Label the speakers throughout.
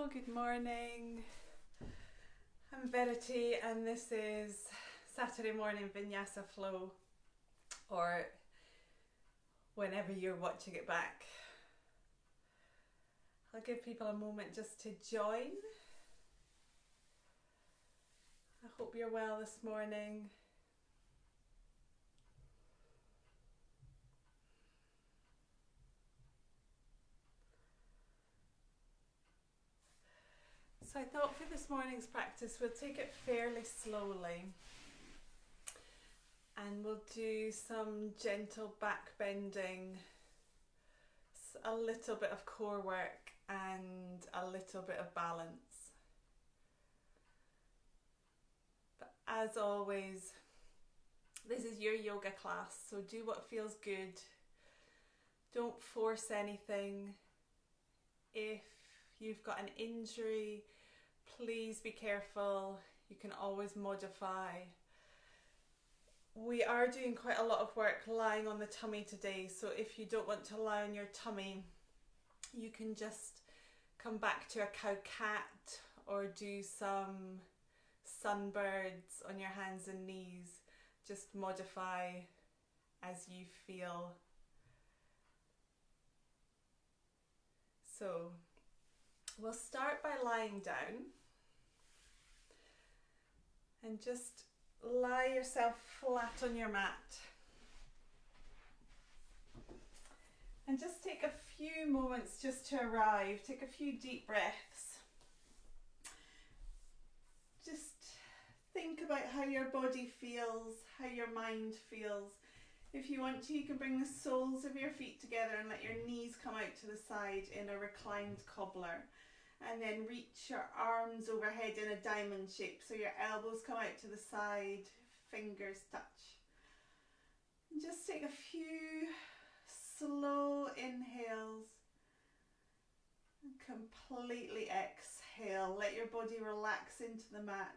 Speaker 1: Hello, good morning. I'm Verity and this is Saturday morning Vinyasa flow, or whenever you're watching it back. I'll give people a moment just to join. I hope you're well this morning. So I thought for this morning's practice we'll take it fairly slowly and we'll do some gentle back bending, a little bit of core work and a little bit of balance. But as always, this is your yoga class, so do what feels good. Don't force anything. If you've got an injury, please be careful. You can always modify. We are doing quite a lot of work lying on the tummy today, so if you don't want to lie on your tummy, you can just come back to a cow cat or do some sunbirds on your hands and knees. Just modify as you feel. So we'll start by lying down and just lie yourself flat on your mat and just take a few moments just to arrive. Take a few deep breaths. Just think about how your body feels, how your mind feels. If you want to, you can bring the soles of your feet together and let your knees come out to the side in a reclined cobbler. And then reach your arms overhead in a diamond shape, so your elbows come out to the side, fingers touch. And just take a few slow inhales and completely exhale. Let your body relax into the mat.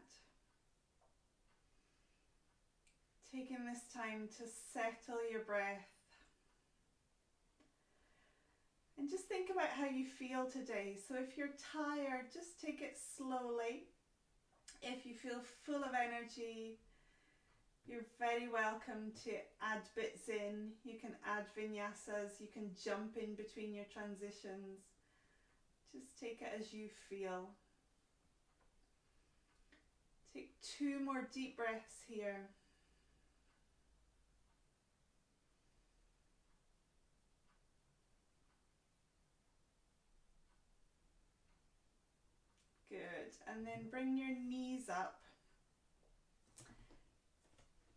Speaker 1: Taking this time to settle your breath. And just think about how you feel today. So if you're tired, just take it slowly. If you feel full of energy, you're very welcome to add bits in. You can add vinyasas, you can jump in between your transitions. Just take it as you feel. Take 2 more deep breaths here. Good, and then bring your knees up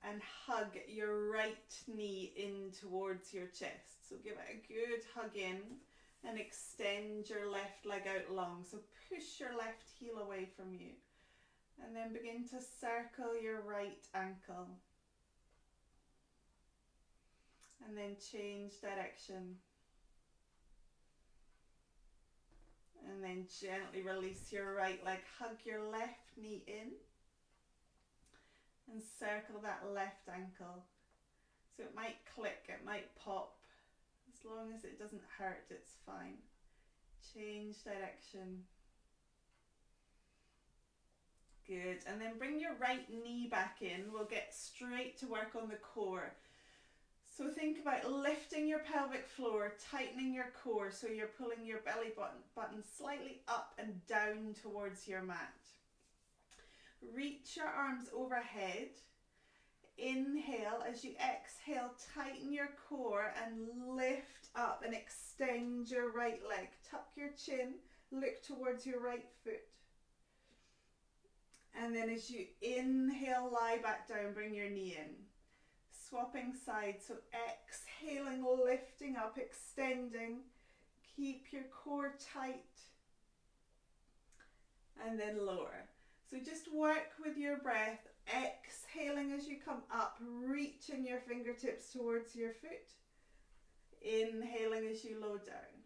Speaker 1: and hug your right knee in towards your chest. So give it a good hug in and extend your left leg out long. So push your left heel away from you and then begin to circle your right ankle and then change direction. And then gently release your right leg. Hug your left knee in and circle that left ankle. So it might click, it might pop. As long as it doesn't hurt, it's fine. Change direction. Good. And then bring your right knee back in. We'll get straight to work on the core. So think about lifting your pelvic floor, tightening your core so you're pulling your belly button slightly up and down towards your mat. Reach your arms overhead. Inhale. As you exhale, tighten your core and lift up and extend your right leg. Tuck your chin, look towards your right foot. And then as you inhale, lie back down, bring your knee in. Swapping sides, so exhaling, lifting up, extending. Keep your core tight. And then lower. So just work with your breath, exhaling as you come up, reaching your fingertips towards your foot. Inhaling as you lower down.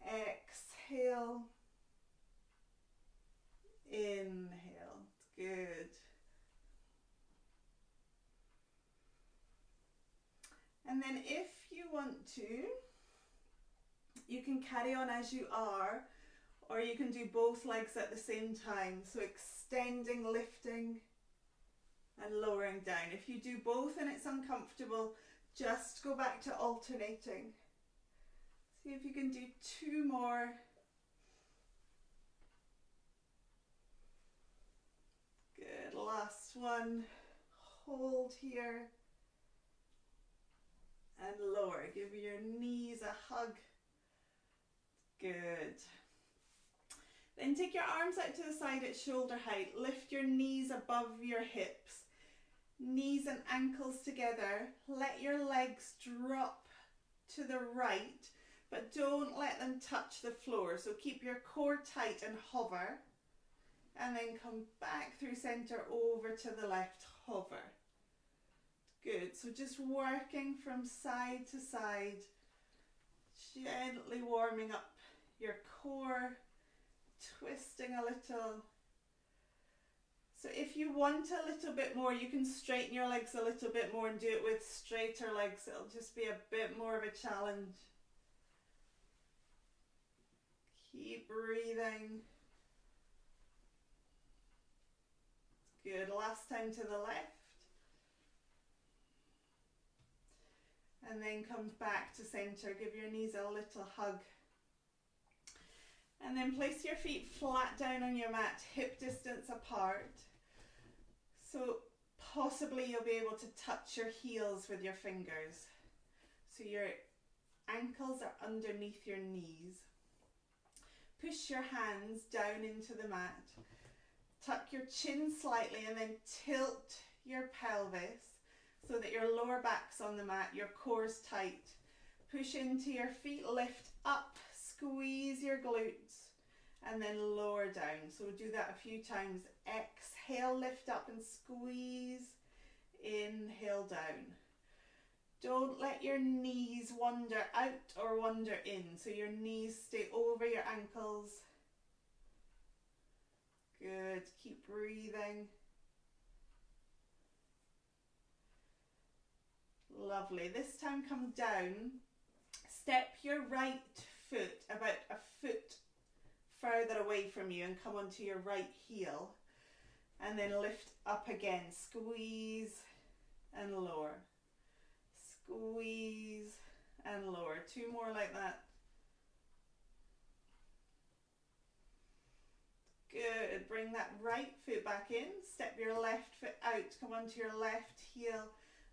Speaker 1: Exhale. Inhale. Good. And then if you want to, you can carry on as you are, or you can do both legs at the same time. So extending, lifting and lowering down. If you do both and it's uncomfortable, just go back to alternating. See if you can do 2 more. Good, last one. Hold here and lower. Give your knees a hug. Good. Then take your arms out to the side at shoulder height. Lift your knees above your hips. Knees and ankles together. Let your legs drop to the right, but don't let them touch the floor. So keep your core tight and hover. And then come back through center over to the left, hover. Good, so just working from side to side, gently warming up your core, twisting a little. So if you want a little bit more, you can straighten your legs a little bit more and do it with straighter legs. It'll just be a bit more of a challenge. Keep breathing. Good, last time to the left. And then come back to center. Give your knees a little hug. And then place your feet flat down on your mat, hip distance apart. So possibly you'll be able to touch your heels with your fingers. So your ankles are underneath your knees. Push your hands down into the mat. Tuck your chin slightly and then tilt your pelvis so that your lower back's on the mat, your core's tight. Push into your feet, lift up, squeeze your glutes, and then lower down. So we'll do that a few times. Exhale, lift up and squeeze. Inhale down. Don't let your knees wander out or wander in. So your knees stay over your ankles. Good, keep breathing. Lovely. This time come down. Step your right foot about a foot further away from you and come onto your right heel. And then lift up again. Squeeze and lower. Squeeze and lower. 2 more like that. Good. Bring that right foot back in. Step your left foot out. Come onto your left heel.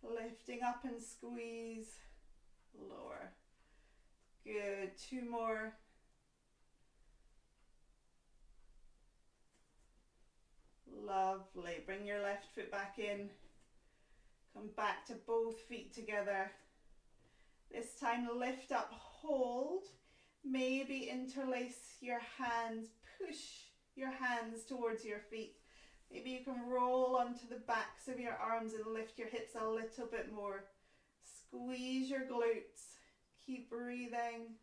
Speaker 1: Lifting up and squeeze. Lower. Good. 2 more. Lovely. Bring your left foot back in. Come back to both feet together. This time lift up, hold. Maybe interlace your hands. Push your hands towards your feet. Maybe you can roll onto the backs of your arms and lift your hips a little bit more. Squeeze your glutes. Keep breathing.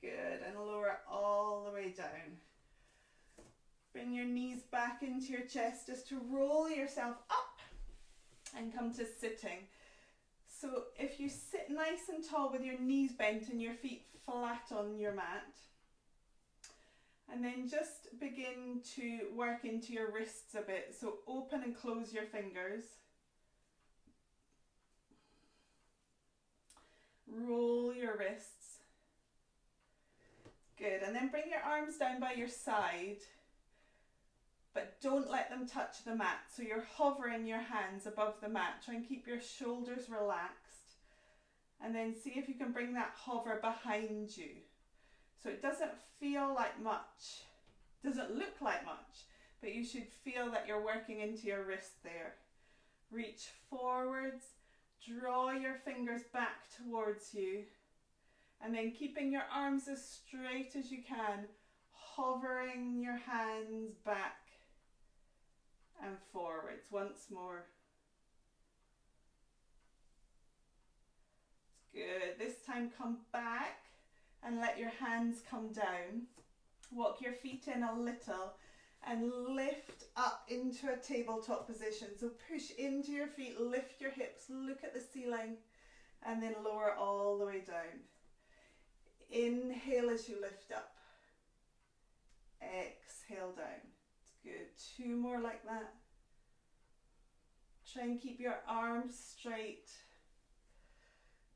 Speaker 1: Good. And lower all the way down. Bring your knees back into your chest just to roll yourself up and come to sitting. So if you sit nice and tall with your knees bent and your feet flat on your mat, and then just begin to work into your wrists a bit. So open and close your fingers. Roll your wrists. Good. And then bring your arms down by your side, but don't let them touch the mat. So you're hovering your hands above the mat. Try and keep your shoulders relaxed. And then see if you can bring that hover behind you. So it doesn't feel like much, doesn't look like much, but you should feel that you're working into your wrist there. Reach forwards, draw your fingers back towards you, and then keeping your arms as straight as you can, hovering your hands back and forwards. Once more. Good. This time come back and let your hands come down. Walk your feet in a little and lift up into a tabletop position. So push into your feet, lift your hips, look at the ceiling, and then lower all the way down. Inhale as you lift up. 2 more like that. Try and keep your arms straight.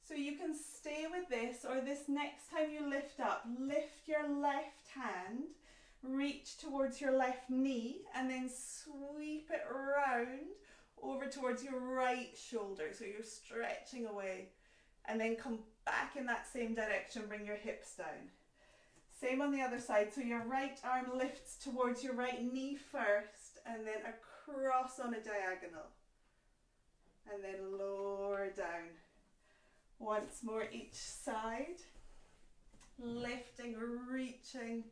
Speaker 1: So you can stay with this, or this next time you lift up, lift your left hand, reach towards your left knee, and then sweep it round over towards your right shoulder. So you're stretching away, and then come back in that same direction, bring your hips down. Same on the other side. So your right arm lifts towards your right knee first, and then across on a diagonal. And then lower down. Once more each side. Lifting, reaching.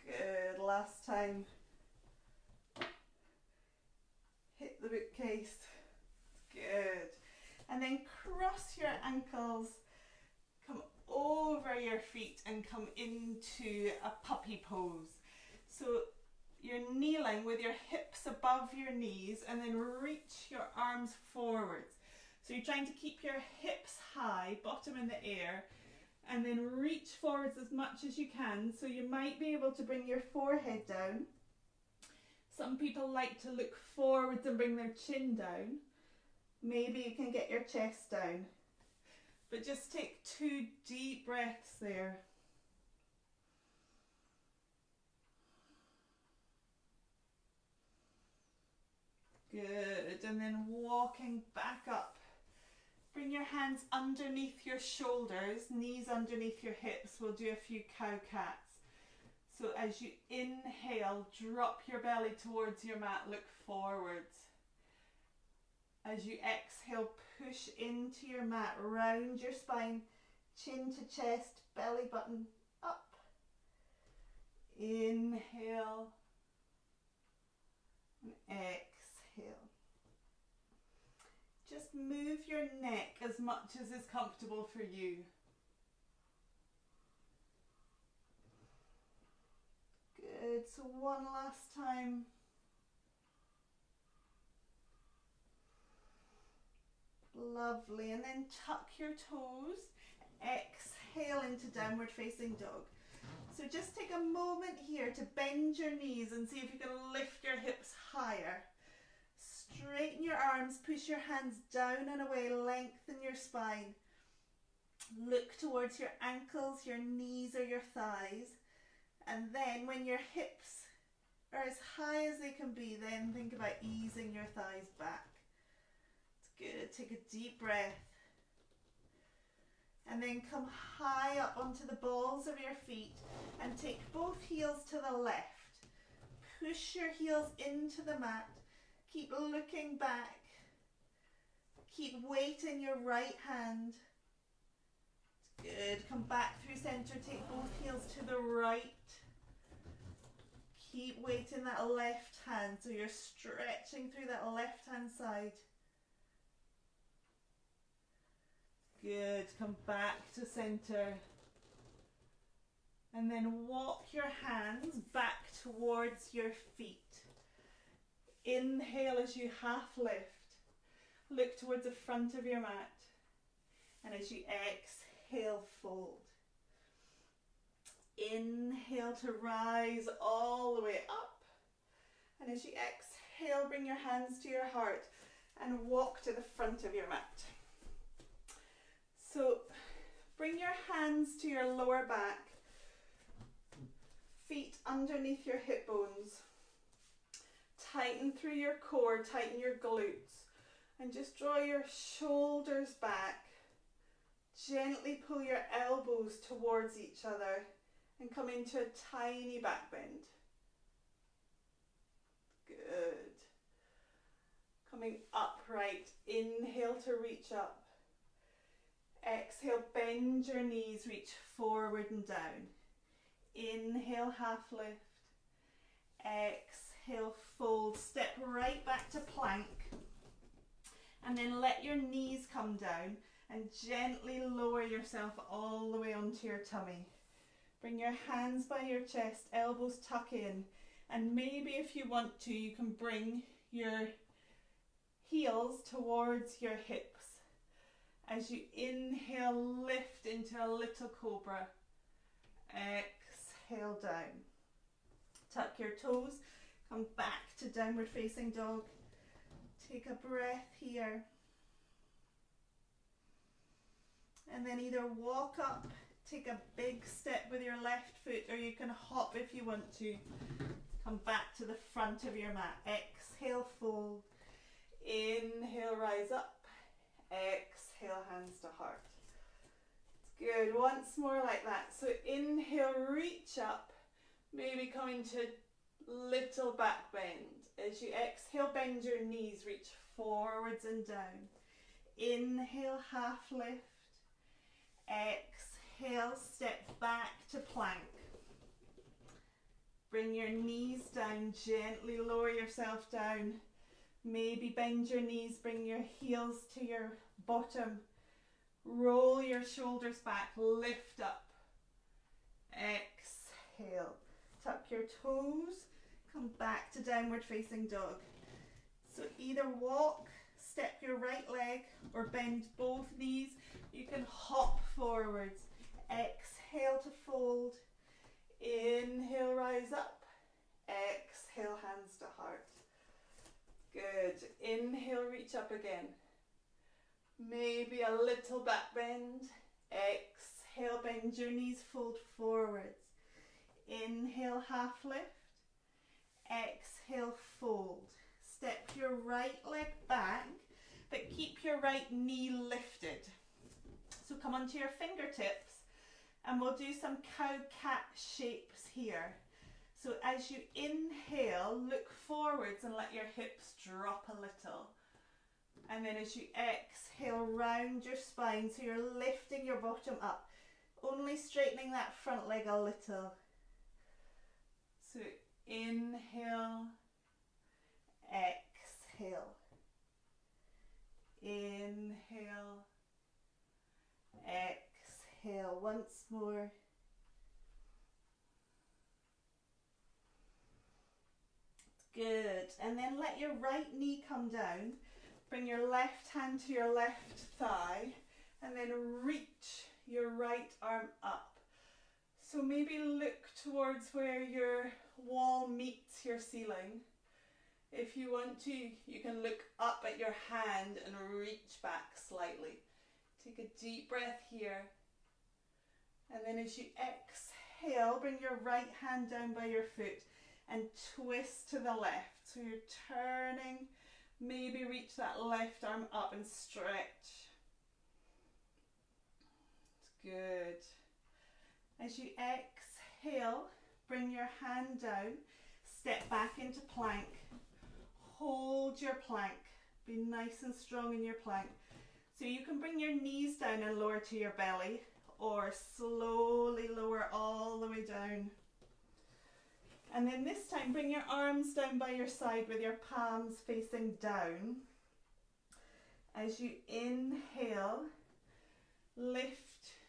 Speaker 1: Good. Last time. Hit the bookcase. Good. And then cross your ankles. Come over your feet and come into a puppy pose. So you're kneeling with your hips above your knees, and then reach your arms forwards. So you're trying to keep your hips high, bottom in the air, and then reach forwards as much as you can. So you might be able to bring your forehead down. Some people like to look forwards and bring their chin down. Maybe you can get your chest down. But just take 2 deep breaths there. Good. And then walking back up. Bring your hands underneath your shoulders, knees underneath your hips. We'll do a few cow cats. So as you inhale, drop your belly towards your mat, look forwards. As you exhale, push into your mat, round your spine, chin to chest, belly button up. Inhale and exhale. Just move your neck as much as is comfortable for you. Good, so one last time. Lovely, and then tuck your toes. Exhale into downward facing dog. So just take a moment here to bend your knees and see if you can lift your hips higher. Straighten your arms, push your hands down and away, lengthen your spine. Look towards your ankles, your knees or your thighs. And then when your hips are as high as they can be, then think about easing your thighs back. It's good. Take a deep breath. And then come high up onto the balls of your feet and take both heels to the left. Push your heels into the mat. Keep looking back. Keep weight in your right hand. Good. Come back through center. Take both heels to the right. Keep weight in that left hand. So you're stretching through that left hand side. Good. Come back to center. And then walk your hands back towards your feet. Inhale as you half lift. Look towards the front of your mat. And as you exhale, fold. Inhale to rise all the way up. And as you exhale, bring your hands to your heart and walk to the front of your mat. So bring your hands to your lower back. Feet underneath your hip bones. Tighten through your core, tighten your glutes. And just draw your shoulders back. Gently pull your elbows towards each other and come into a tiny back bend. Good. Coming upright, inhale to reach up. Exhale, bend your knees, reach forward and down. Inhale, half lift. Exhale, fold. Step right back to plank. And then let your knees come down and gently lower yourself all the way onto your tummy. Bring your hands by your chest, elbows tuck in. And maybe if you want to, you can bring your heels towards your hips. As you inhale, lift into a little cobra. Exhale down. Tuck your toes, come back to downward facing dog. Take a breath here. And then either walk up, take a big step with your left foot, or you can hop if you want to. Come back to the front of your mat. Exhale, fold. Inhale, rise up. Exhale, hands to heart. Good, once more like that. So inhale, reach up, maybe come into little back bend. As you exhale, bend your knees, reach forwards and down. Inhale, half lift. Exhale, step back to plank. Bring your knees down, gently lower yourself down. Maybe bend your knees, bring your heels to your bottom. Roll your shoulders back, lift up. Exhale. Tuck your toes, come back to downward facing dog. So either walk, step your right leg, or bend both knees. You can hop forwards. Exhale to fold. Inhale, rise up. Exhale, hands to heart. Good. Inhale, reach up again. Maybe a little back bend. Exhale, bend your knees, fold forwards. Inhale, half lift. Exhale, fold. Step your right leg back, but keep your right knee lifted. So come onto your fingertips, and we'll do some cow-cat shapes here. So as you inhale, look forwards and let your hips drop a little. And then as you exhale, round your spine, so you're lifting your bottom up, only straightening that front leg a little. So inhale, exhale. Inhale, exhale. Once more. Good. And then let your right knee come down. Bring your left hand to your left thigh, and then reach your right arm up. So maybe look towards where your wall meets your ceiling. If you want to, you can look up at your hand and reach back slightly. Take a deep breath here. And then as you exhale, bring your right hand down by your foot and twist to the left. So you're turning, maybe reach that left arm up and stretch. Good. As you exhale, bring your hand down, step back into plank. Hold your plank. Be nice and strong in your plank. So you can bring your knees down and lower to your belly, or slowly lower all the way down. And then this time, bring your arms down by your side with your palms facing down. As you inhale, lift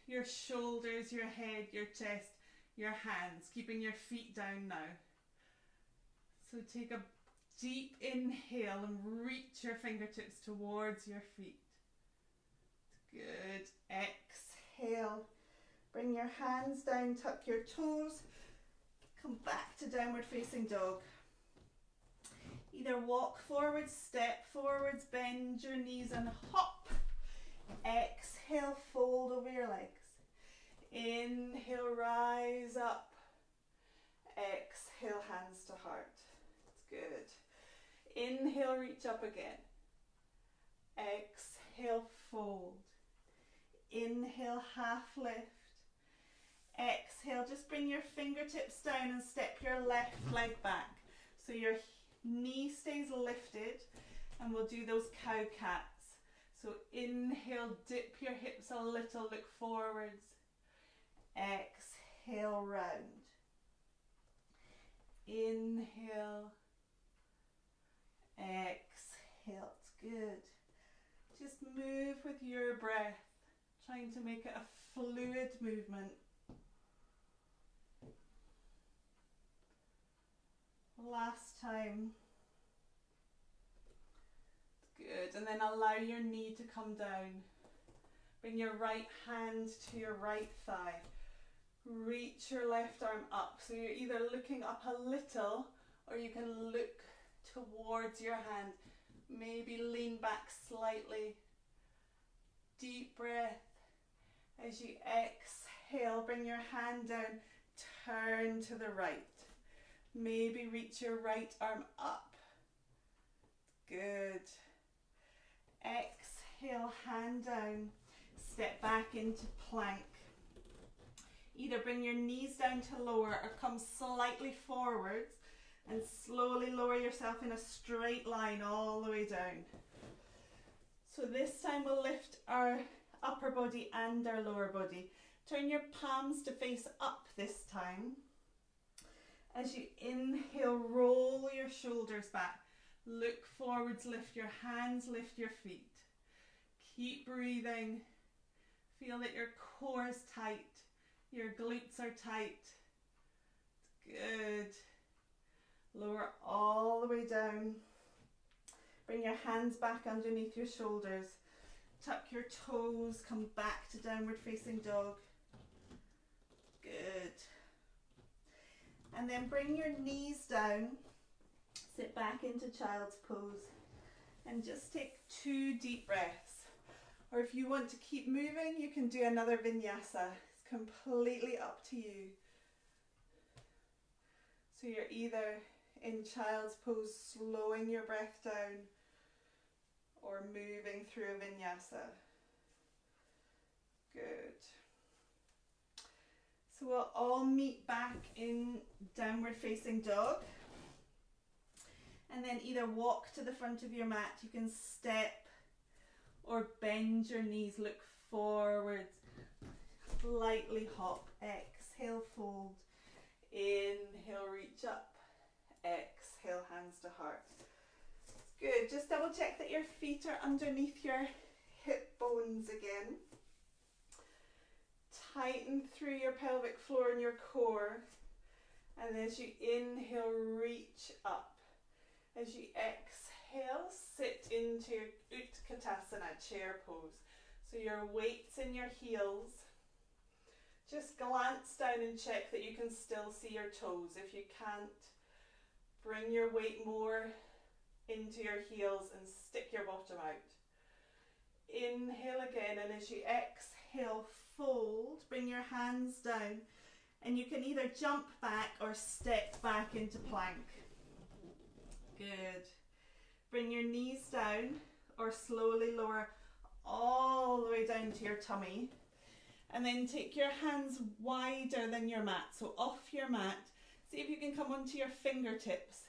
Speaker 1: your shoulders, your head, your chest, your hands, keeping your feet down now. So take a deep inhale and reach your fingertips towards your feet. Good. Exhale. Bring your hands down, tuck your toes. Come back to downward facing dog. Either walk forwards, step forwards, bend your knees and hop. Exhale, fold over your legs. Inhale, rise up. Exhale, hands to heart. It's good. Inhale, reach up again. Exhale, fold. Inhale, half lift. Exhale, just bring your fingertips down and step your left leg back. So your knee stays lifted, and we'll do those cow cats. So inhale, dip your hips a little, look forwards. Exhale, round. Inhale. Exhale, it's good. Just move with your breath, trying to make it a fluid movement. Last time. Good, and then allow your knee to come down. Bring your right hand to your right thigh. Reach your left arm up. So you're either looking up a little or you can look towards your hand. Maybe lean back slightly. Deep breath. As you exhale, bring your hand down, turn to the right. Maybe reach your right arm up. Good. Exhale, hand down. Step back into plank. Either bring your knees down to lower or come slightly forwards and slowly lower yourself in a straight line all the way down. So this time we'll lift our upper body and our lower body. Turn your palms to face up this time. As you inhale, roll your shoulders back. Look forwards, lift your hands, lift your feet. Keep breathing. Feel that your core is tight. Your glutes are tight. Good. Lower all the way down. Bring your hands back underneath your shoulders. Tuck your toes. Come back to downward facing dog. Good. And then bring your knees down. Sit back into child's pose. And just take 2 deep breaths. Or if you want to keep moving, you can do another vinyasa. It's completely up to you. So you're either in child's pose, slowing your breath down, or moving through a vinyasa. Good. So we'll all meet back in downward facing dog. And then either walk to the front of your mat, you can step or bend your knees, look forwards, slightly hop, exhale, fold, inhale, reach up, exhale, hands to heart. Good, just double check that your feet are underneath your hip bones again. Tighten through your pelvic floor and your core, and as you inhale, reach up. As you exhale, sit into your Utkatasana, chair pose. So your weight's in your heels. Just glance down and check that you can still see your toes. If you can't, bring your weight more into your heels and stick your bottom out. Inhale again, and as you exhale, fold, bring your hands down, and you can either jump back or step back into plank. Good. Bring your knees down or slowly lower all the way down to your tummy. And then take your hands wider than your mat, so off your mat. See if you can come onto your fingertips.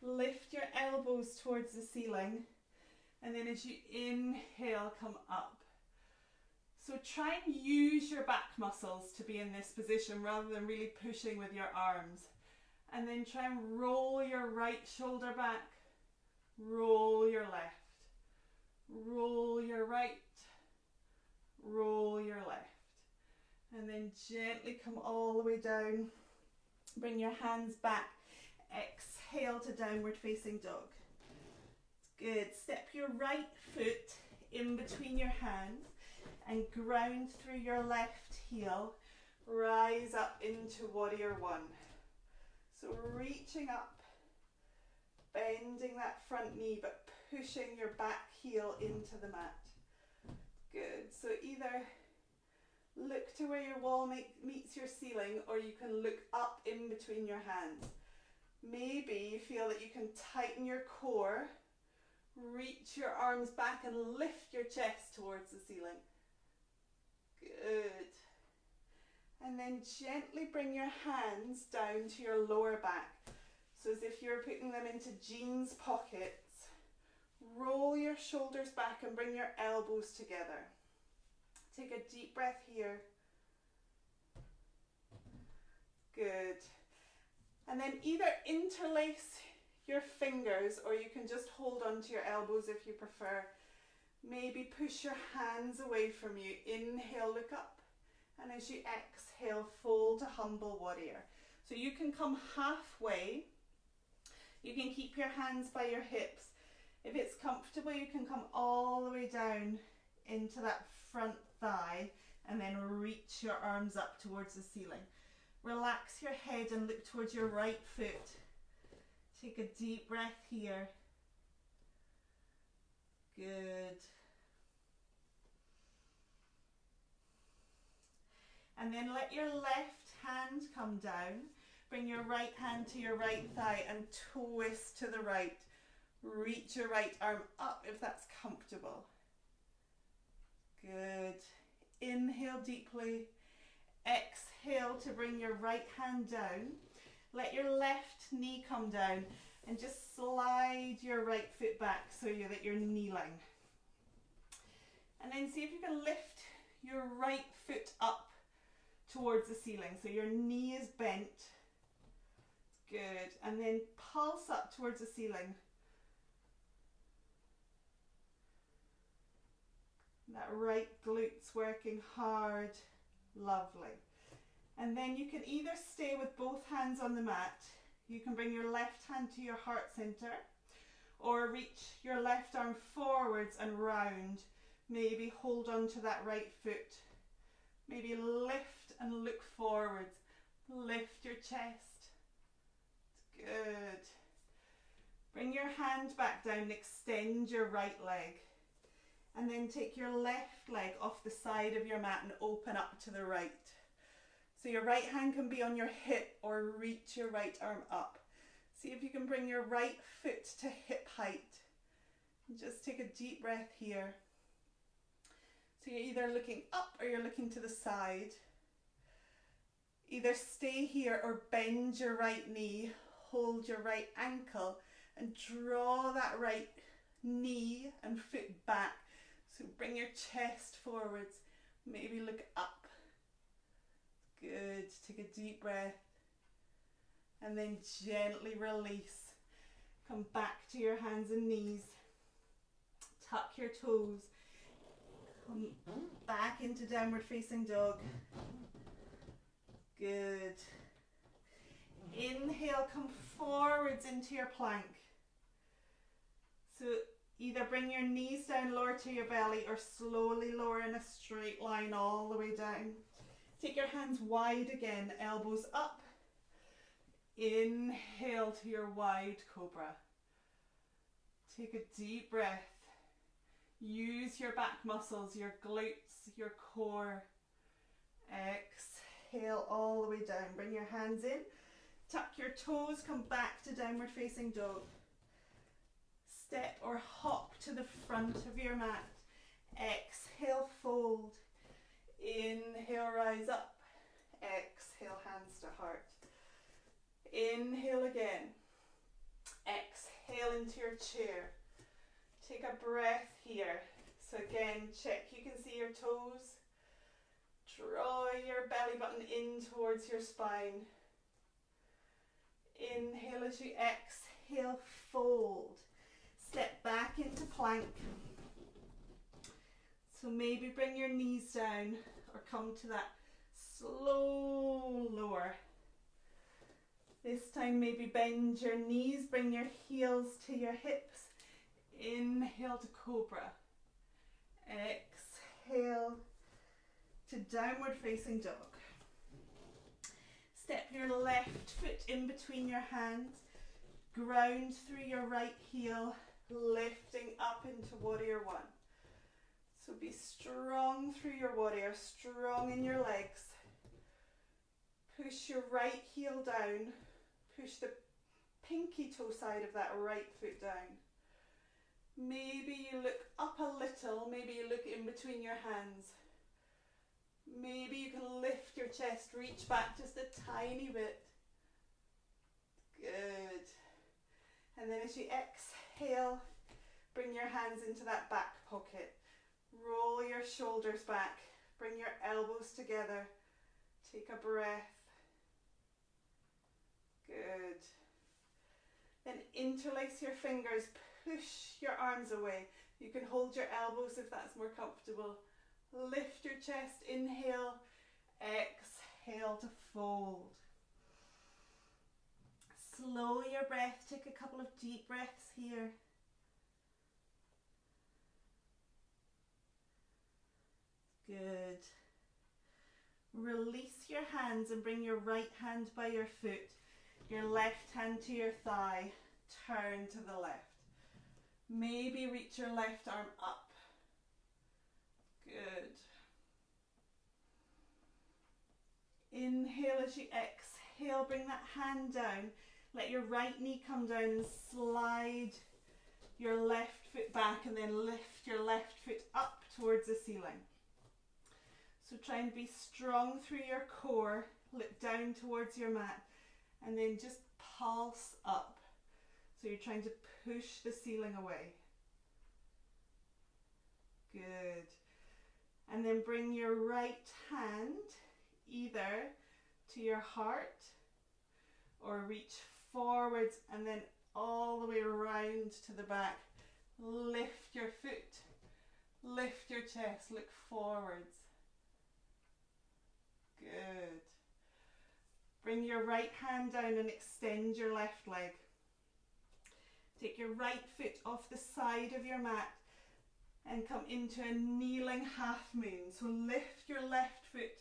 Speaker 1: Lift your elbows towards the ceiling. And then as you inhale, come up. So try and use your back muscles to be in this position rather than really pushing with your arms. And then try and roll your right shoulder back, roll your left, roll your right, roll your left. And then gently come all the way down, bring your hands back, exhale to downward facing dog. Good, step your right foot in between your hands and ground through your left heel, rise up into warrior one. So reaching up, bending that front knee, but pushing your back heel into the mat. Good. So either look to where your wall meets your ceiling, or you can look up in between your hands. Maybe you feel that you can tighten your core, reach your arms back and lift your chest towards the ceiling. Good. And then gently bring your hands down to your lower back. So as if you're putting them into jeans pockets. Roll your shoulders back and bring your elbows together. Take a deep breath here. Good. And then either interlace your fingers, or you can just hold on to your elbows if you prefer. Maybe push your hands away from you. Inhale, look up. And as you exhale, fold to humble warrior. So you can come halfway. You can keep your hands by your hips. If it's comfortable, you can come all the way down into that front thigh and then reach your arms up towards the ceiling. Relax your head and look towards your right foot. Take a deep breath here. Good. And then let your left hand come down. Bring your right hand to your right thigh and twist to the right. Reach your right arm up if that's comfortable. Good. Inhale deeply. Exhale to bring your right hand down. Let your left knee come down and just slide your right foot back so that you're kneeling. And then see if you can lift your right foot up towards the ceiling so your knee is bent. Good. And then pulse up towards the ceiling. That right glute's working hard. Lovely. And then you can either stay with both hands on the mat. You can bring your left hand to your heart center or reach your left arm forwards and round. Maybe hold on to that right foot. Maybe lift and look forwards. Lift your chest. Good. Bring your hand back down and extend your right leg. And then take your left leg off the side of your mat and open up to the right. So your right hand can be on your hip or reach your right arm up. See if you can bring your right foot to hip height. And just take a deep breath here. So you're either looking up or you're looking to the side. Either stay here or bend your right knee, hold your right ankle and draw that right knee and foot back. So bring your chest forwards, maybe look up. Good, take a deep breath and then gently release. Come back to your hands and knees. Tuck your toes. Come back into downward facing dog. Good. Inhale, come forwards into your plank. So either bring your knees down lower to your belly or slowly lower in a straight line all the way down. Take your hands wide again, elbows up. Inhale to your wide cobra. Take a deep breath. Use your back muscles, your glutes, your core. Exhale all the way down. Bring your hands in. Tuck your toes, come back to downward facing dog. Step or hop to the front of your mat. Exhale, fold. Inhale, rise up. Exhale, hands to heart. Inhale again. Exhale into your chair. Take a breath here. So again, check you can see your toes. Draw your belly button in towards your spine. Inhale as you exhale, fold. Step back into plank. So maybe bring your knees down or come to that slow lower. This time maybe bend your knees, bring your heels to your hips. Inhale to cobra. Exhale to downward facing dog. Step your left foot in between your hands. Ground through your right heel, lifting up into warrior one. So be strong through your warrior, strong in your legs. Push your right heel down. Push the pinky toe side of that right foot down. Maybe you look up a little, maybe you look in between your hands. Maybe you can lift your chest, reach back just a tiny bit. Good. And then as you exhale, bring your hands into that back pocket. Roll your shoulders back. Bring your elbows together. Take a breath. Good. Then interlace your fingers. Push your arms away. You can hold your elbows if that's more comfortable. Lift your chest. Inhale. Exhale to fold. Slow your breath. Take a couple of deep breaths here. Good. Release your hands and bring your right hand by your foot, your left hand to your thigh, turn to the left. Maybe reach your left arm up. Good. Inhale as you exhale, bring that hand down. Let your right knee come down and slide your left foot back, and then lift your left foot up towards the ceiling. So try and be strong through your core, look down towards your mat, and then just pulse up. So you're trying to push the ceiling away. Good. And then bring your right hand either to your heart or reach forwards and then all the way around to the back. Lift your foot, lift your chest, look forwards. Good. Bring your right hand down and extend your left leg. Take your right foot off the side of your mat and come into a kneeling half moon. So lift your left foot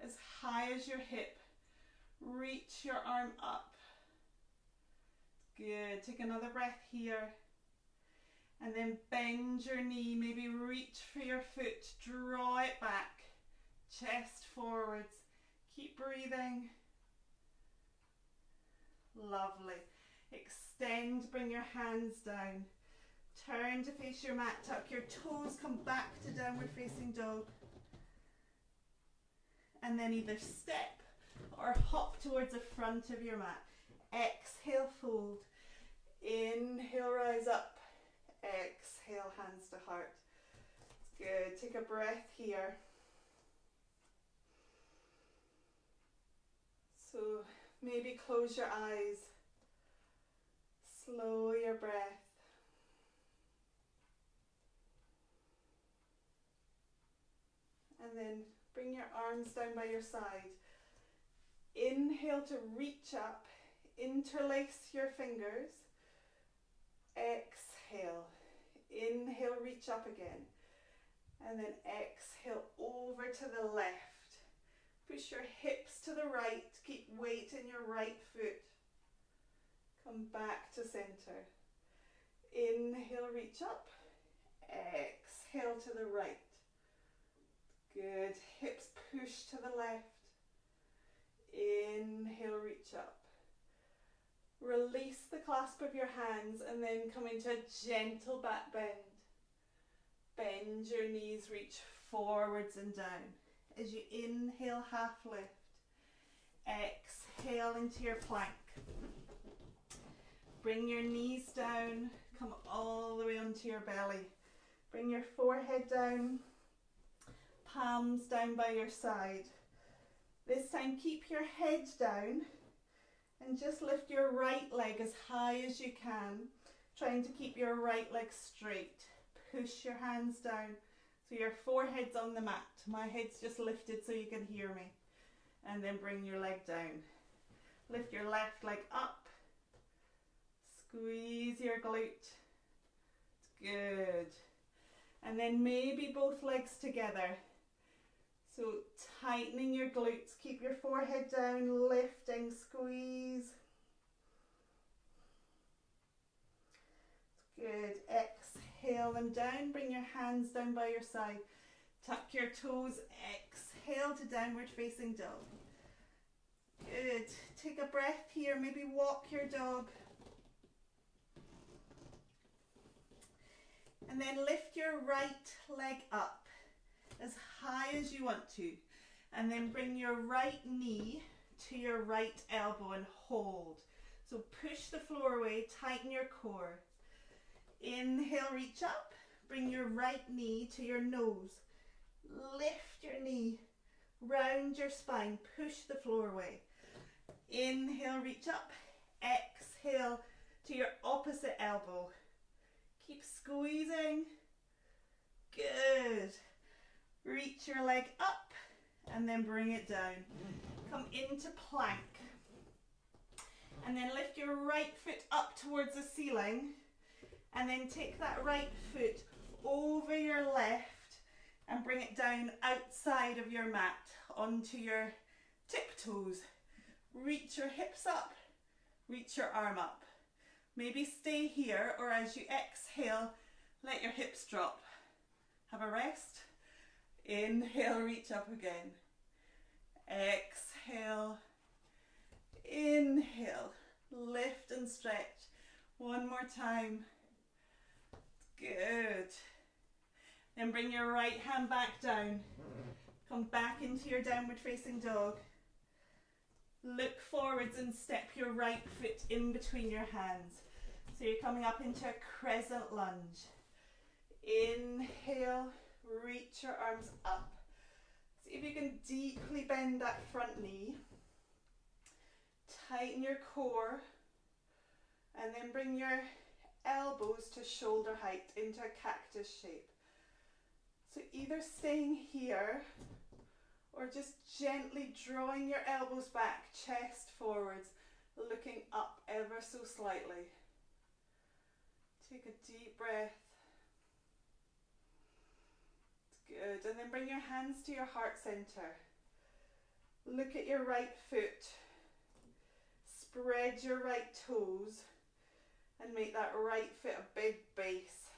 Speaker 1: as high as your hip. Reach your arm up. Good. Take another breath here. And then bend your knee. Maybe reach for your foot. Draw it back. Chest forwards. Keep breathing. Lovely. Extend. Bring your hands down. Turn to face your mat, tuck your toes, come back to downward facing dog. And then either step or hop towards the front of your mat. Exhale, fold. Inhale, rise up. Exhale, hands to heart. Good. Take a breath here. So maybe close your eyes. Slow your breath. And then bring your arms down by your side. Inhale to reach up. Interlace your fingers. Exhale. Inhale, reach up again. And then exhale over to the left. Push your hips to the right. Keep weight in your right foot. Come back to center. Inhale, reach up. Exhale to the right. Good. Hips push to the left. Inhale, reach up. Release the clasp of your hands and then come into a gentle back bend. Bend your knees, reach forwards and down. As you inhale, half lift. Exhale into your plank. Bring your knees down, come all the way onto your belly. Bring your forehead down. Palms down by your side. This time keep your head down and just lift your right leg as high as you can, trying to keep your right leg straight. Push your hands down so your forehead's on the mat. My head's just lifted so you can hear me. And then bring your leg down. Lift your left leg up. Squeeze your glute. Good. And then maybe both legs together. So tightening your glutes, keep your forehead down, lifting, squeeze. Good. Exhale them down, bring your hands down by your side. Tuck your toes, exhale to downward facing dog. Good. Take a breath here, maybe walk your dog. And then lift your right leg up as high as you want to, and then bring your right knee to your right elbow and hold. So push the floor away, tighten your core. Inhale, reach up, bring your right knee to your nose. Lift your knee, round your spine, push the floor away. Inhale, reach up, exhale to your opposite elbow. Keep squeezing. Good. Reach your leg up and then bring it down. Come into plank. And then lift your right foot up towards the ceiling. And then take that right foot over your left and bring it down outside of your mat onto your tiptoes. Reach your hips up, reach your arm up. Maybe stay here, or as you exhale, let your hips drop. Have a rest. Inhale, reach up again. Exhale, inhale, lift and stretch. One more time. Good. Then bring your right hand back down. Come back into your downward facing dog. Look forwards and step your right foot in between your hands. So you're coming up into a crescent lunge. Inhale, reach your arms up. See if you can deeply bend that front knee. Tighten your core. And then bring your elbows to shoulder height into a cactus shape. So either staying here or just gently drawing your elbows back, chest forwards, looking up ever so slightly. Take a deep breath. Good. And then bring your hands to your heart center. Look at your right foot. Spread your right toes and make that right foot a big base.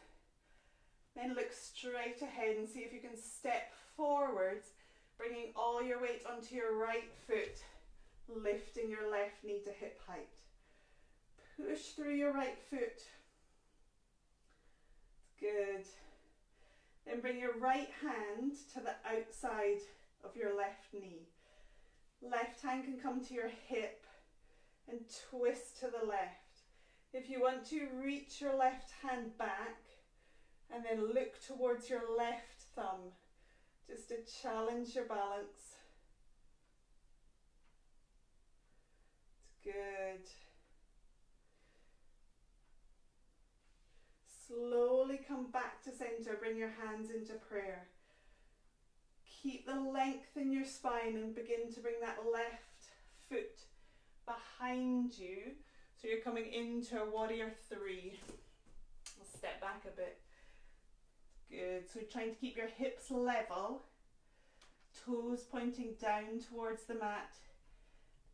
Speaker 1: Then look straight ahead and see if you can step forwards, bringing all your weight onto your right foot, lifting your left knee to hip height. Push through your right foot. Good. Then bring your right hand to the outside of your left knee. Left hand can come to your hip and twist to the left. If you want to, reach your left hand back and then look towards your left thumb, just to challenge your balance. It's good. Slowly come back to center, bring your hands into prayer. Keep the length in your spine and begin to bring that left foot behind you. So you're coming into a warrior three. We'll step back a bit. Good. So trying to keep your hips level. Toes pointing down towards the mat.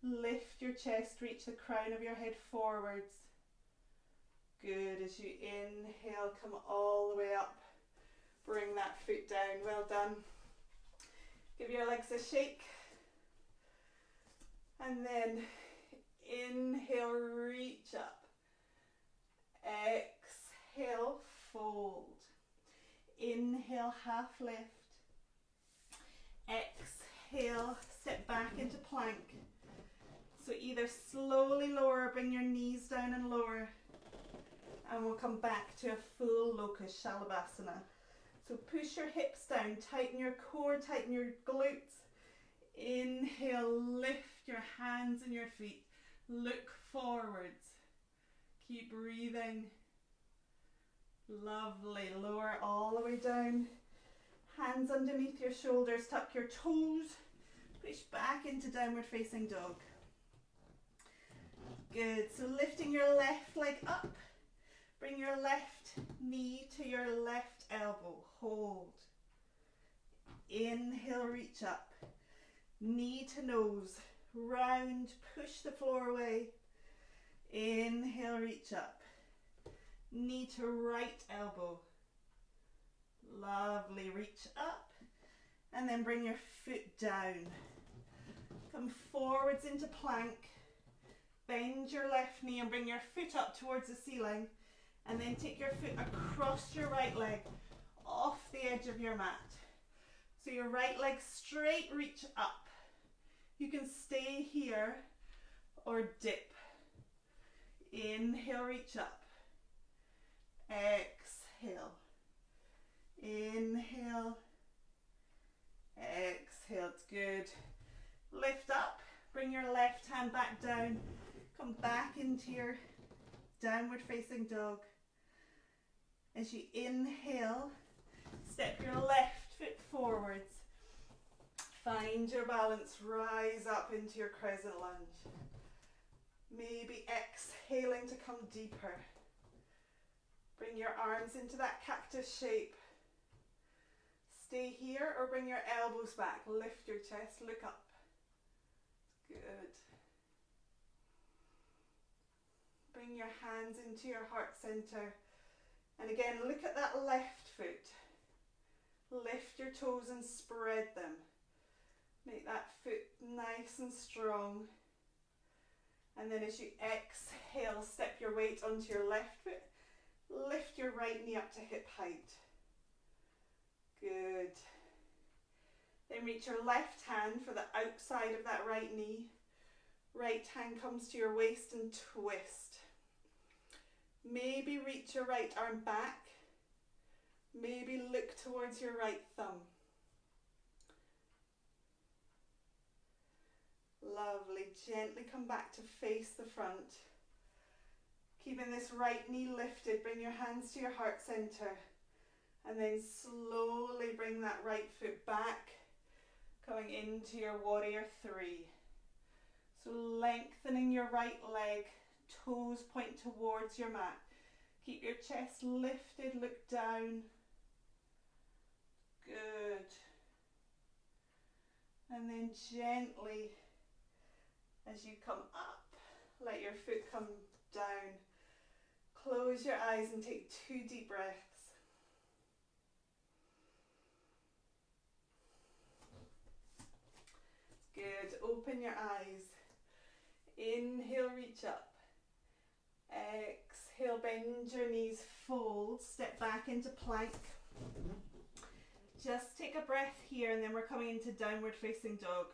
Speaker 1: Lift your chest, reach the crown of your head forwards. Good. As you inhale, come all the way up. Bring that foot down. Well done. Give your legs a shake. And then inhale, reach up. Exhale, fold. Inhale, half lift. Exhale, step back into plank. So either slowly lower, bring your knees down and lower. And we'll come back to a full locust shalabhasana. So push your hips down, tighten your core, tighten your glutes. Inhale, lift your hands and your feet. Look forwards. Keep breathing. Lovely. Lower all the way down. Hands underneath your shoulders. Tuck your toes. Push back into downward facing dog. Good. So lifting your left leg up. Bring your left knee to your left elbow. Hold. Inhale, reach up. Knee to nose. Round, push the floor away. Inhale, reach up. Knee to right elbow. Lovely, reach up. And then bring your foot down. Come forwards into plank. Bend your left knee and bring your foot up towards the ceiling. And then take your foot across your right leg, off the edge of your mat. So your right leg straight, reach up. You can stay here or dip. Inhale, reach up. Exhale. Inhale. Exhale. It's good. Lift up. Bring your left hand back down. Come back into your downward facing dog. As you inhale, step your left foot forwards. Find your balance, rise up into your crescent lunge. Maybe exhaling to come deeper. Bring your arms into that cactus shape. stay here or bring your elbows back. Lift your chest, look up. Good. Bring your hands into your heart center. And again, look at that left foot. Lift your toes and spread them. Make that foot nice and strong. And then as you exhale, step your weight onto your left foot. Lift your right knee up to hip height. Good. Then reach your left hand for the outside of that right knee. Right hand comes to your waist and twist. Maybe reach your right arm back. Maybe look towards your right thumb. Lovely. Gently come back to face the front. Keeping this right knee lifted, bring your hands to your heart center. And then slowly bring that right foot back, coming into your warrior three. So lengthening your right leg, toes point towards your mat. Keep your chest lifted, look down. Good. And then gently, as you come up, let your foot come down. Close your eyes and take 2 deep breaths. Good. Open your eyes. Inhale, reach up. Exhale, bend your knees, fold, step back into plank. Just take a breath here and then we're coming into downward facing dog.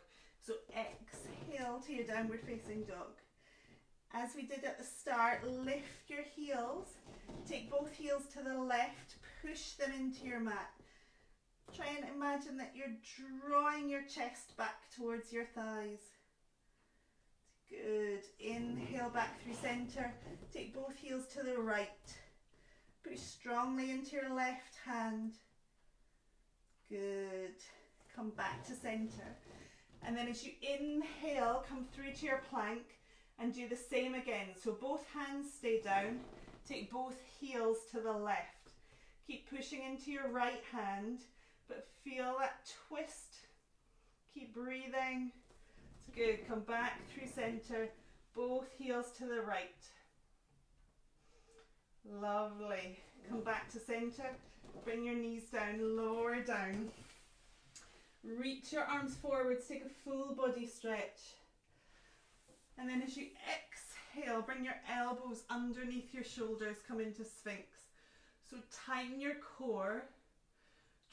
Speaker 1: So exhale to your downward facing dog. As we did at the start, lift your heels. Take both heels to the left, push them into your mat. Try and imagine that you're drawing your chest back towards your thighs. Good. Inhale back through center. Take both heels to the right. Push strongly into your left hand. Good. Come back to center. And then as you inhale, come through to your plank and do the same again. So both hands stay down. Take both heels to the left. Keep pushing into your right hand, but feel that twist. Keep breathing. It's good. Come back through center. Both heels to the right. Lovely. Come back to center. Bring your knees down, lower down. Reach your arms forwards, take a full body stretch. And then as you exhale, bring your elbows underneath your shoulders, come into Sphinx. So tighten your core,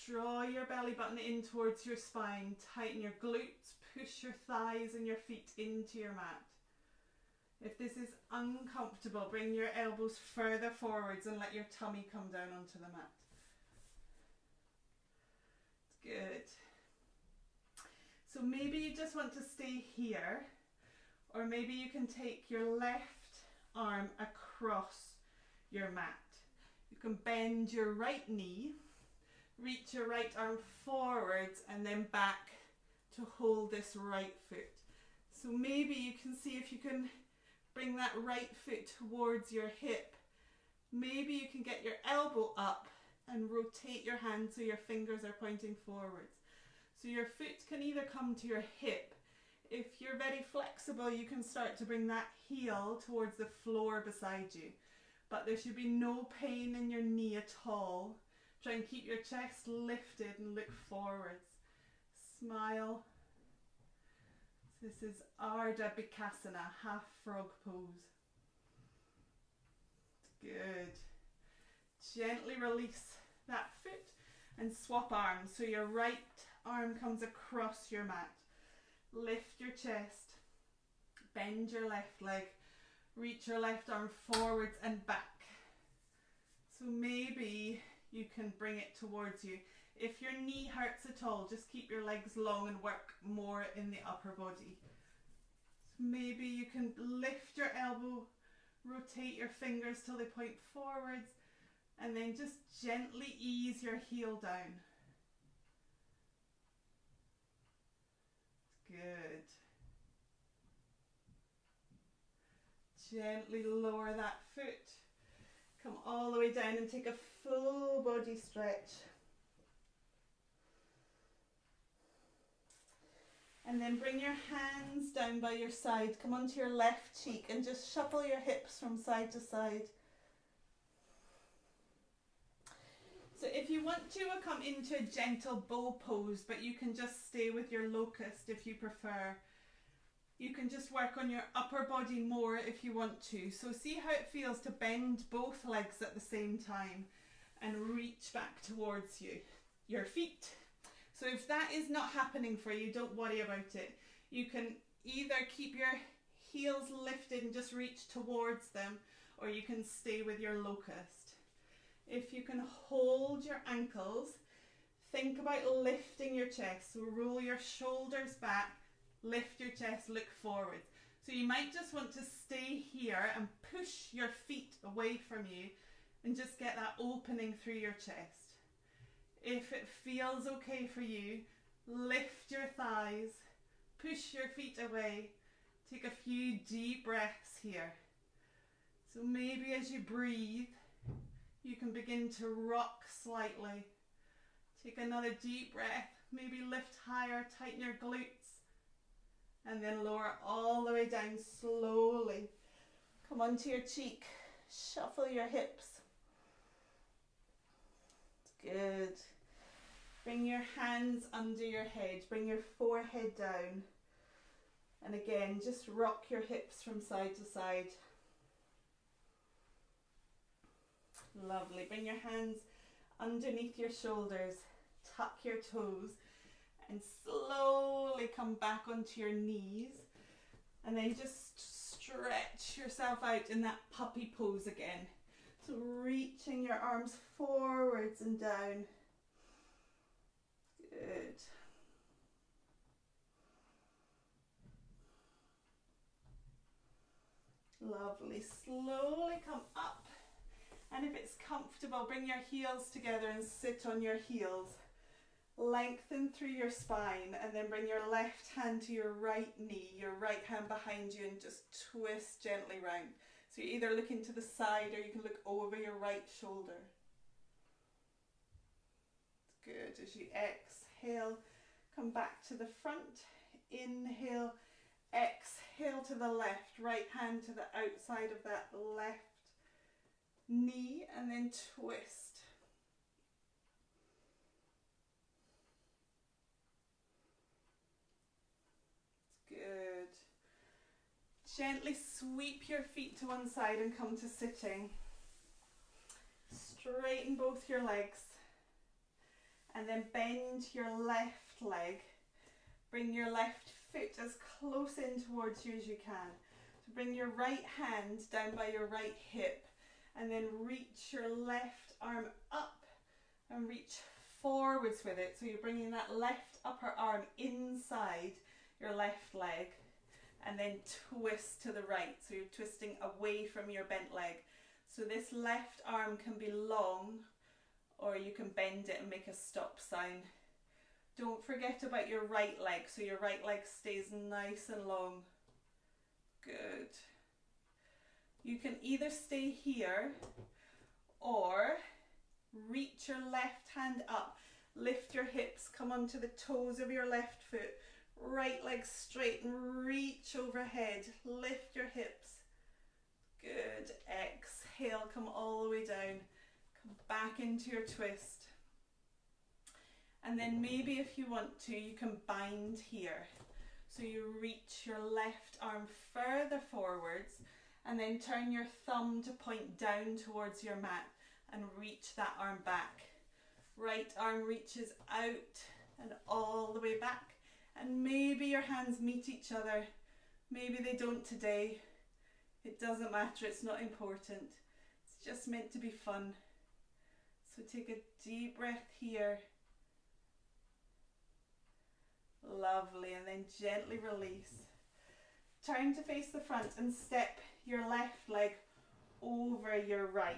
Speaker 1: draw your belly button in towards your spine, tighten your glutes, push your thighs and your feet into your mat. If this is uncomfortable, bring your elbows further forwards and let your tummy come down onto the mat. It's good. So maybe you just want to stay here, or maybe you can take your left arm across your mat. You can bend your right knee, reach your right arm forwards and then back to hold this right foot. So maybe you can see if you can bring that right foot towards your hip. Maybe you can get your elbow up and rotate your hand so your fingers are pointing forwards. So your foot can either come to your hip. If you're very flexible, you can start to bring that heel towards the floor beside you. But there should be no pain in your knee at all. Try and keep your chest lifted and look forwards. Smile. This is Ardha Bikasana, half frog pose. Good. Gently release that foot and swap arms. So your right arm comes across your mat. Lift your chest. Bend your left leg. Reach your left arm forwards and back. So maybe you can bring it towards you. If your knee hurts at all, just keep your legs long and work more in the upper body. So maybe you can lift your elbow, rotate your fingers till they point forwards, and then just gently ease your heel down. Good. Gently lower that foot. Come all the way down and take a full body stretch. And then bring your hands down by your side. Come onto your left cheek and just shuffle your hips from side to side. So if you want to, we'll come into a gentle bow pose, but you can just stay with your locust if you prefer. You can just work on your upper body more if you want to. So see how it feels to bend both legs at the same time and reach back towards your feet. So if that is not happening for you, don't worry about it. You can either keep your heels lifted and just reach towards them, or you can stay with your locust. If you can hold your ankles, think about lifting your chest. So roll your shoulders back, lift your chest, look forward. So you might just want to stay here and push your feet away from you and just get that opening through your chest. If it feels okay for you, lift your thighs, push your feet away, take a few deep breaths here. So maybe as you breathe, you can begin to rock slightly. Take another deep breath, maybe lift higher, tighten your glutes, and then lower all the way down slowly. Come onto your cheek, shuffle your hips. Good. Bring your hands under your head, bring your forehead down. And again, just rock your hips from side to side. Lovely. Bring your hands underneath your shoulders, tuck your toes, and slowly come back onto your knees. And then just stretch yourself out in that puppy pose again. So reaching your arms forwards and down. Good. Lovely. Slowly come up. And if it's comfortable, bring your heels together and sit on your heels. Lengthen through your spine and then bring your left hand to your right knee, your right hand behind you, and just twist gently round. So you're either looking to the side or you can look over your right shoulder. Good. As you exhale, come back to the front. Inhale, exhale to the left. Right hand to the outside of that left knee and then twist. Good. Gently sweep your feet to one side and come to sitting. Straighten both your legs. And then bend your left leg. Bring your left foot as close in towards you as you can. So bring your right hand down by your right hip. And then reach your left arm up and reach forwards with it. So you're bringing that left upper arm inside your left leg. And then twist to the right. So you're twisting away from your bent leg. So this left arm can be long, or you can bend it and make a stop sign. Don't forget about your right leg, so your right leg stays nice and long. Good. You can either stay here or reach your left hand up, lift your hips, come onto the toes of your left foot, right leg straight and reach overhead, lift your hips. Good. Exhale, come all the way down. Back into your twist. And then maybe if you want to, you can bind here. So you reach your left arm further forwards and then turn your thumb to point down towards your mat and reach that arm back. Right arm reaches out and all the way back. And maybe your hands meet each other. Maybe they don't today. It doesn't matter, it's not important. It's just meant to be fun. So take a deep breath here. Lovely. And then gently release. Turn to face the front and step your left leg over your right.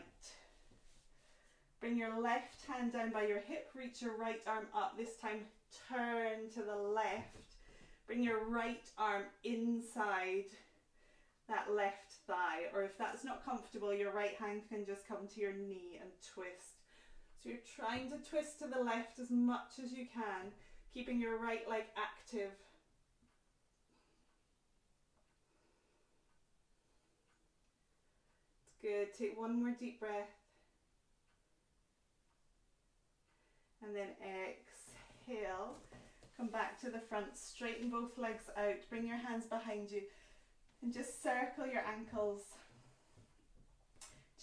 Speaker 1: Bring your left hand down by your hip. Reach your right arm up. This time turn to the left. Bring your right arm inside that left thigh. Or if that's not comfortable, your right hand can just come to your knee and twist. So you're trying to twist to the left as much as you can, keeping your right leg active. Good. Take one more deep breath. And then exhale. Come back to the front. Straighten both legs out. Bring your hands behind you. And just circle your ankles.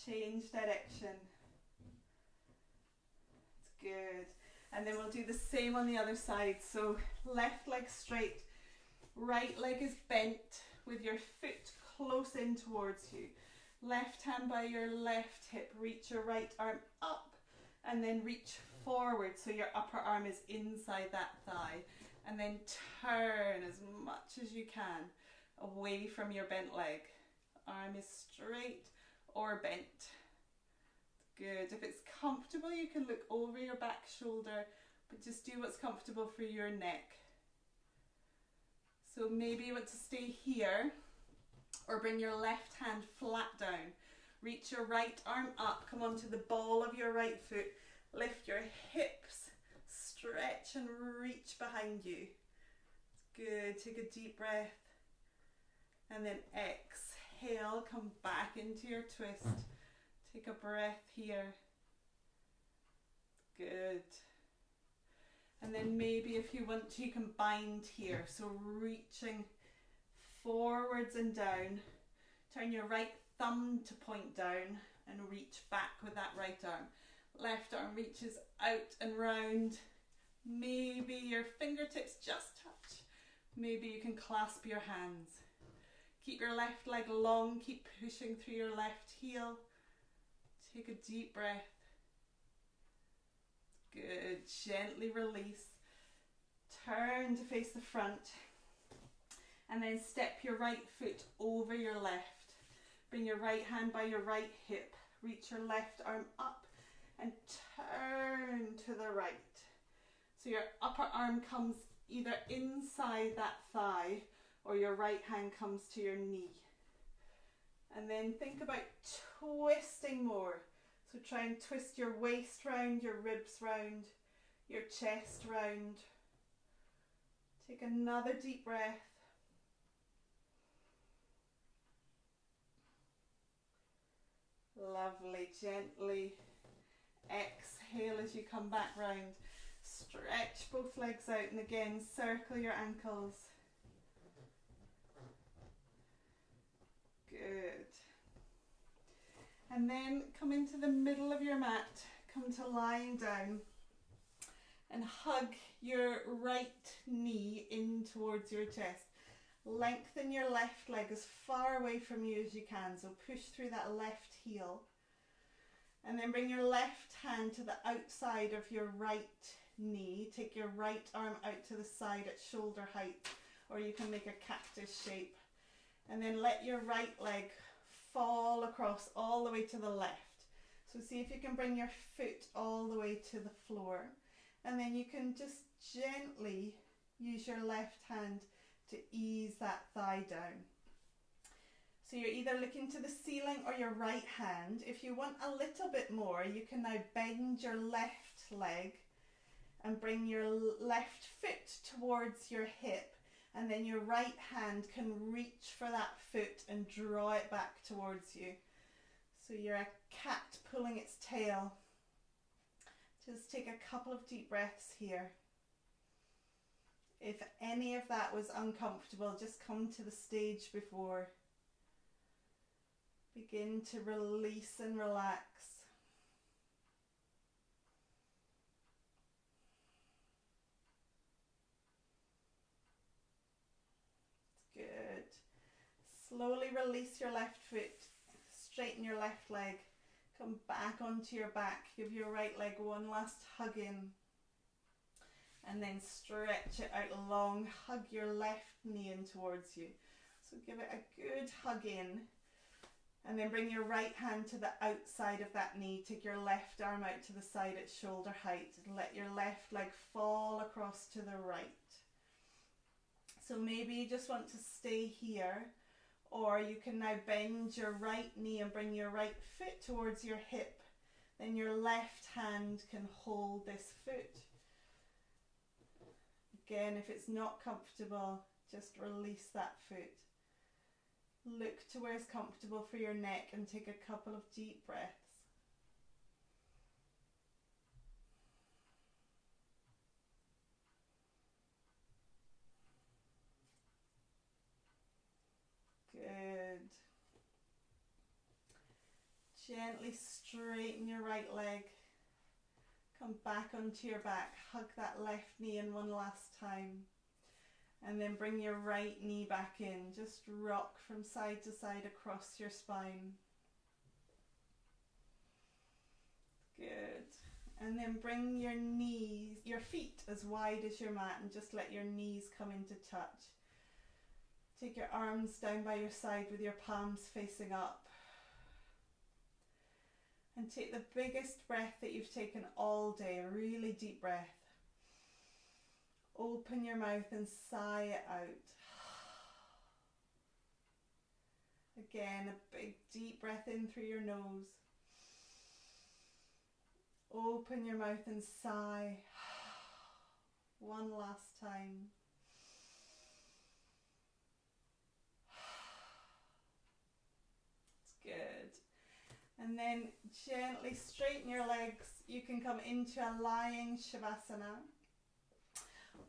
Speaker 1: Change direction. It's good. And then we'll do the same on the other side. So left leg straight. Right leg is bent with your foot close in towards you. Left hand by your left hip. Reach your right arm up and then reach forward so your upper arm is inside that thigh. And then turn as much as you can away from your bent leg. Arm is straight or bent. Good. If it's comfortable, you can look over your back shoulder, but just do what's comfortable for your neck. So maybe you want to stay here, or bring your left hand flat down. Reach your right arm up, come onto the ball of your right foot, lift your hips, stretch and reach behind you. Good. Take a deep breath. And then exhale, come back into your twist. Take a breath here. Good. And then maybe if you want to, you can bind here. So reaching forwards and down. Turn your right thumb to point down and reach back with that right arm. Left arm reaches out and round. Maybe your fingertips just touch. Maybe you can clasp your hands. Keep your left leg long. Keep pushing through your left heel. Take a deep breath. Good. Gently release. Turn to face the front. And then step your right foot over your left. Bring your right hand by your right hip. Reach your left arm up and turn to the right. So your upper arm comes either inside that thigh or your right hand comes to your knee. And then think about twisting more. So try and twist your waist round, your ribs round, your chest round. Take another deep breath. Lovely. Gently exhale as you come back round. Stretch both legs out and again circle your ankles. Good. And then come into the middle of your mat. Come to lying down and hug your right knee in towards your chest. Lengthen your left leg as far away from you as you can. So push through that left heel. And then bring your left hand to the outside of your right knee. Take your right arm out to the side at shoulder height, or you can make a cactus shape. And then let your right leg fall across all the way to the left. So see if you can bring your foot all the way to the floor. And then you can just gently use your left hand to ease that thigh down. So you're either looking to the ceiling or your right hand. If you want a little bit more, you can now bend your left leg and bring your left foot towards your hip. And then your right hand can reach for that foot and draw it back towards you. So you're a cat pulling its tail. Just take a couple of deep breaths here. If any of that was uncomfortable, just come to the stage before. Begin to release and relax. Good. Slowly release your left foot. Straighten your left leg. Come back onto your back. Give your right leg one last hug in. And then stretch it out long. Hug your left knee in towards you. So give it a good hug in. And then bring your right hand to the outside of that knee. Take your left arm out to the side at shoulder height. And let your left leg fall across to the right. So maybe you just want to stay here. Or you can now bend your right knee and bring your right foot towards your hip. Then your left hand can hold this foot. Again, if it's not comfortable, just release that foot. Look to where it's comfortable for your neck and take a couple of deep breaths. Good. Gently straighten your right leg. Come back onto your back. Hug that left knee in one last time. And then bring your right knee back in. Just rock from side to side across your spine. Good. And then bring your knees, your feet as wide as your mat, and just let your knees come into touch. Take your arms down by your side with your palms facing up. And take the biggest breath that you've taken all day, a really deep breath. Open your mouth and sigh it out. Again, a big deep breath in through your nose. Open your mouth and sigh. One last time. It's good. And then gently straighten your legs. You can come into a lying Shavasana.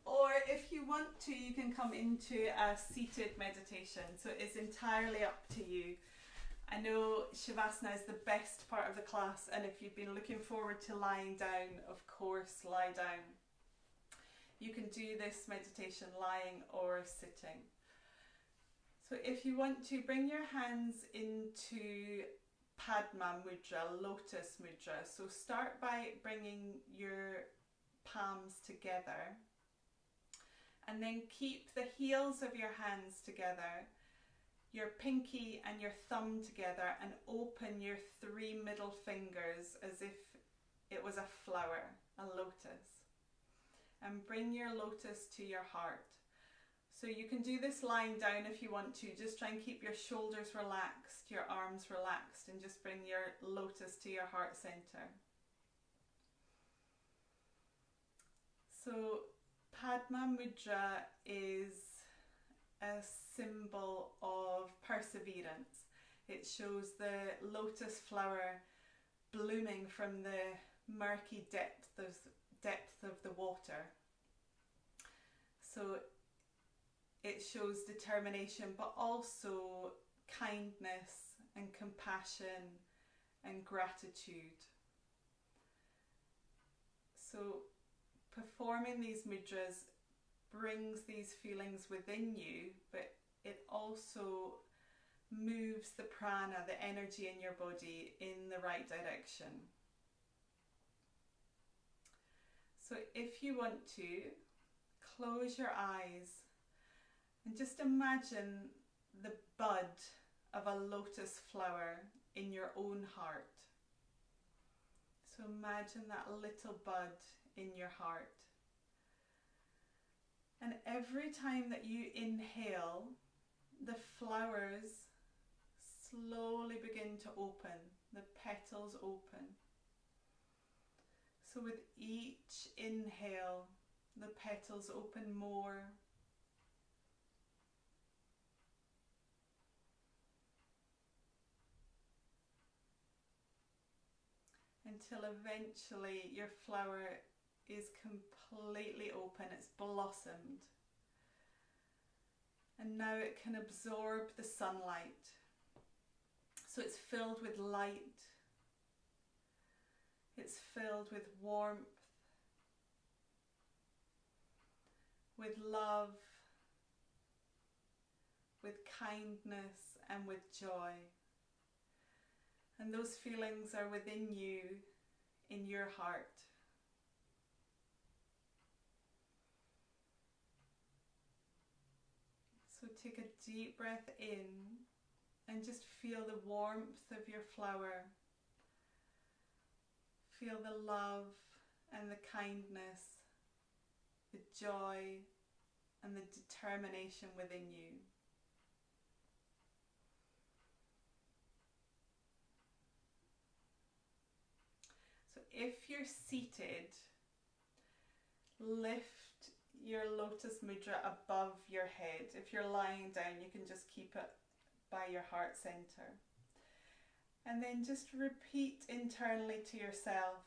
Speaker 1: Or if you want to, you can come into a seated meditation. So it's entirely up to you. I know Shavasana is the best part of the class, and if you've been looking forward to lying down, of course, lie down. You can do this meditation lying or sitting. So if you want to, bring your hands into Padma Mudra, Lotus Mudra. So start by bringing your palms together, and then keep the heels of your hands together, your pinky and your thumb together, and open your 3 middle fingers as if it was a flower, a lotus. And bring your lotus to your heart. So you can do this lying down if you want to. Just try and keep your shoulders relaxed, your arms relaxed, and just bring your lotus to your heart center. So Padma Mudra is a symbol of perseverance. It shows the lotus flower blooming from the murky depth of the water. So it shows determination, but also kindness and compassion and gratitude. So performing these mudras brings these feelings within you, but it also moves the prana, the energy in your body, in the right direction. So if you want to, close your eyes and just imagine the bud of a lotus flower in your own heart. So imagine that little bud in your heart. And every time that you inhale, the flowers slowly begin to open, the petals open. So with each inhale, the petals open more. Until eventually your flower is completely open, it's blossomed. And now it can absorb the sunlight. So it's filled with light. It's filled with warmth, with love, with kindness, and with joy. And those feelings are within you, in your heart. So take a deep breath in and just feel the warmth of your flower. Feel the love and the kindness, the joy and the determination within you. So if you're seated, lift your lotus mudra above your head. If you're lying down, you can just keep it by your heart center. And then just repeat internally to yourself,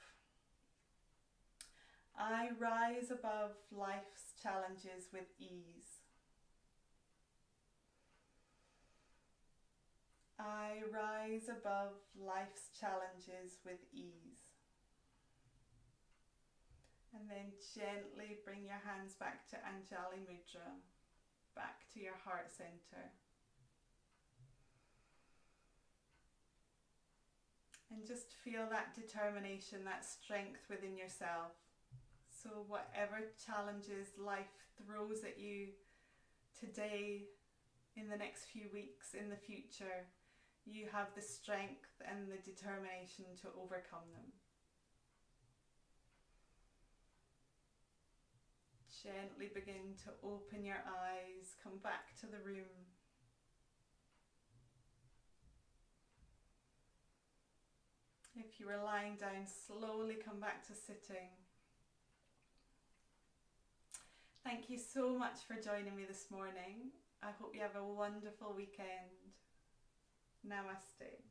Speaker 1: I rise above life's challenges with ease. I rise above life's challenges with ease. And then gently bring your hands back to Anjali Mudra, back to your heart center. And just feel that determination, that strength within yourself. So whatever challenges life throws at you today, in the next few weeks, in the future, you have the strength and the determination to overcome them. Gently begin to open your eyes, come back to the room. If you were lying down, slowly come back to sitting. Thank you so much for joining me this morning. I hope you have a wonderful weekend. Namaste.